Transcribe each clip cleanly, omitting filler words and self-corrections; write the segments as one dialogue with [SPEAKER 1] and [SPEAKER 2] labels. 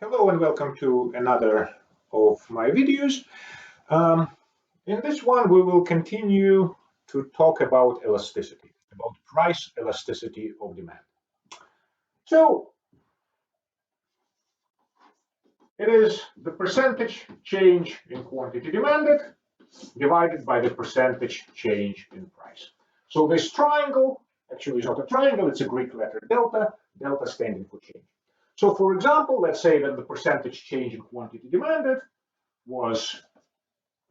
[SPEAKER 1] Hello and welcome to another of my videos. In this one, we will continue to talk about elasticity, about price elasticity of demand. So it is the percentage change in quantity demanded divided by the percentage change in price. So this triangle actually is not a triangle, it's a Greek letter delta, delta standing for change. So for example, let's say that the percentage change in quantity demanded was,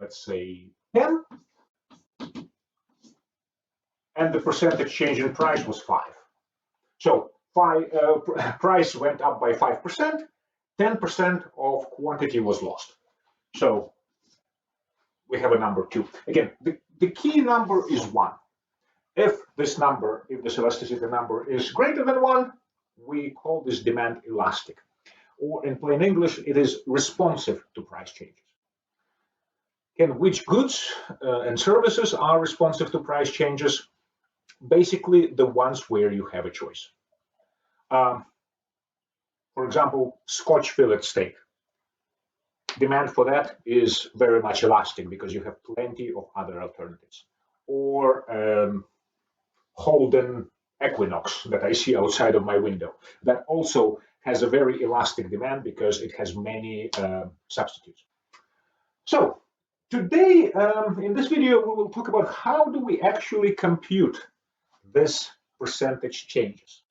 [SPEAKER 1] let's say, 10, and the percentage change in price was 5. So price went up by 5%, 10% of quantity was lost. So we have a number 2. Again, the key number is 1. If this elasticity number is greater than 1, we call this demand elastic. Or in plain English, it is responsive to price changes. Again, which goods and services are responsive to price changes? Basically, the ones where you have a choice. For example, Scotch fillet steak. Demand for that is very much elastic because you have plenty of other alternatives. Or Holden Equinox that I see outside of my window. That also has a very elastic demand because it has many substitutes. So today, in this video, we will talk about how do we actually compute this percentage changes.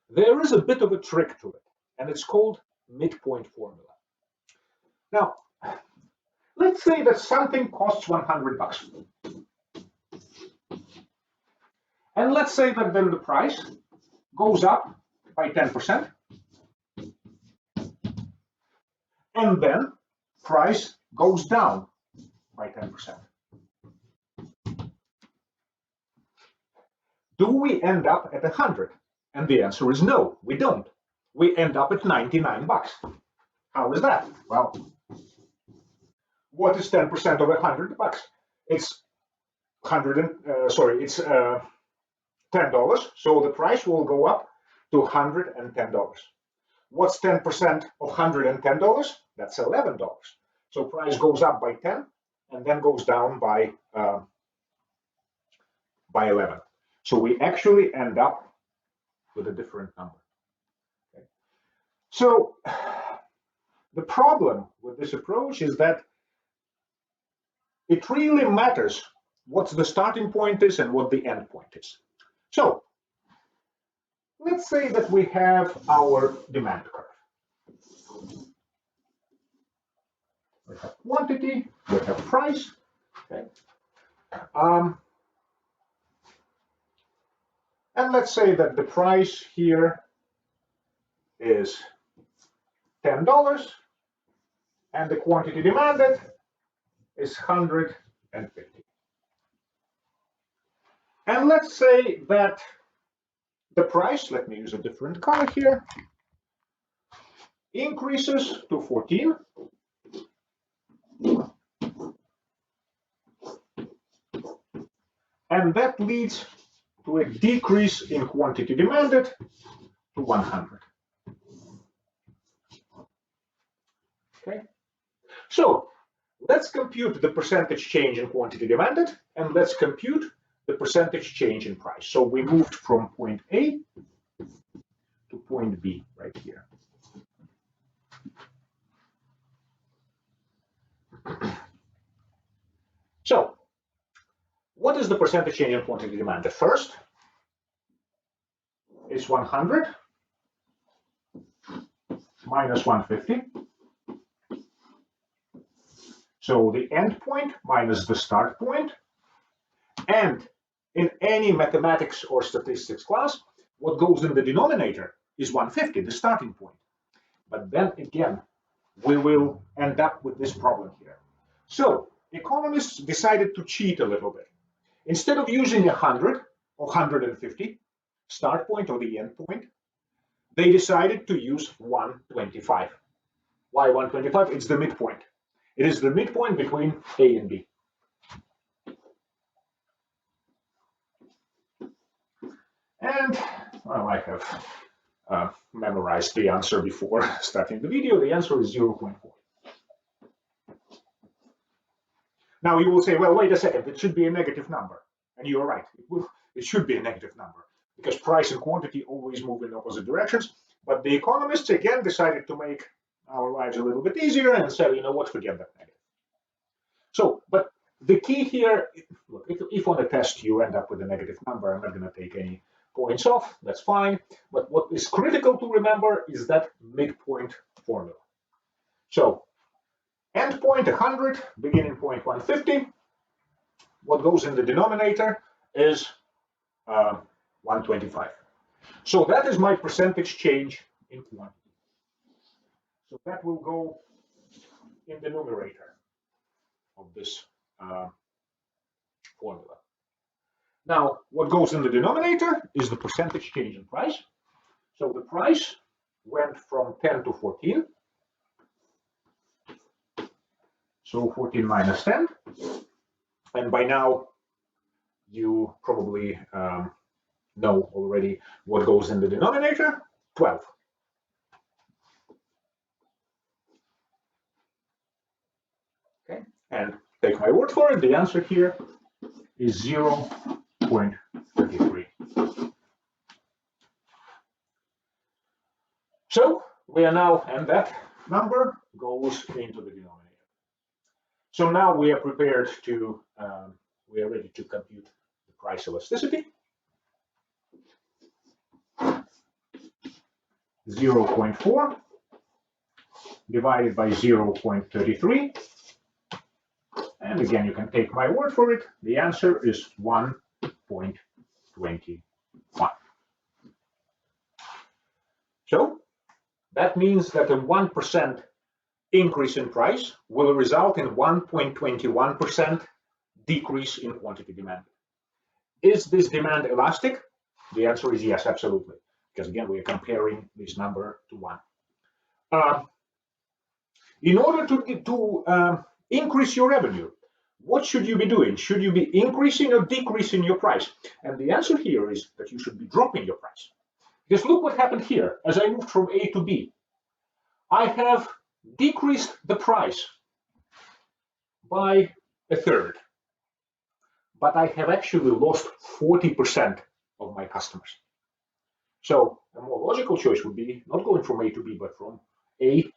[SPEAKER 1] There is a bit of a trick to it, and it's called midpoint formula. Now, let's say that something costs 100 bucks. And let's say that then the price goes up by 10%. And then price goes down by 10%. Do we end up at 100? And the answer is no, we don't. We end up at 99 bucks. How is that? Well, what is 10% of 100 bucks? It's $10, so the price will go up to $110. What's 10% of $110? That's $11. So price goes up by 10 and then goes down by 11. So we actually end up with a different number. Okay. So the problem with this approach is that it really matters what the starting point is and what the end point is. So let's say that we have our demand curve. We have quantity, we have price. Okay. And let's say that the price here is $10 and the quantity demanded is 150. And let's say that the price, let me use a different color here, increases to 14. And that leads to a decrease in quantity demanded to 100. Okay. So let's compute the percentage change in quantity demanded, and let's compute the percentage change in price. So we moved from point A to point B right here. So what is the percentage change in quantity demanded? First is 100 minus 150. So the end point minus the start point. And in any mathematics or statistics class, what goes in the denominator is 150, the starting point. But then again, we will end up with this problem here. So economists decided to cheat a little bit. Instead of using 100 or 150, start point or the end point, they decided to use 125. Why 125? It's the midpoint. It is the midpoint between A and B. And, well, I have memorized the answer before starting the video. The answer is 0.4. Now you will say, well, wait a second, it should be a negative number. And you're right, it should be a negative number because price and quantity always move in opposite directions. But the economists, again, decided to make our lives a little bit easier and said, you know what, forget that negative. So, but the key here, look, if on a test you end up with a negative number, I'm not going to take any points off, that's fine. But what is critical to remember is that midpoint formula. So, end point 100, beginning point 150. What goes in the denominator is 125. So that is my percentage change in quantity. So that will go in the numerator of this formula. Now, what goes in the denominator is the percentage change in price. So the price went from 10 to 14. So 14 minus 10. And by now, you probably know already what goes in the denominator, 12. Okay, and take my word for it, the answer here is 0.33. So we are now, and that number goes into the denominator. So now we are prepared to, we are ready to compute the price elasticity. 0.4 divided by 0.33. And again, you can take my word for it. The answer is 1.21. So that means that a 1% increase in price will result in 1.21% decrease in quantity demand. Is this demand elastic? The answer is yes, absolutely. Because again, we are comparing this number to 1. In order to increase your revenue, what should you be doing? Should you be increasing or decreasing your price? And the answer here is that you should be dropping your price. Because look what happened here. As I moved from A to B, I have decreased the price by a third, but I have actually lost 40% of my customers. So a more logical choice would be not going from A to B, but from A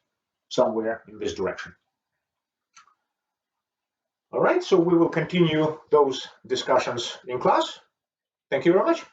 [SPEAKER 1] somewhere in this direction. All right, so we will continue those discussions in class. Thank you very much.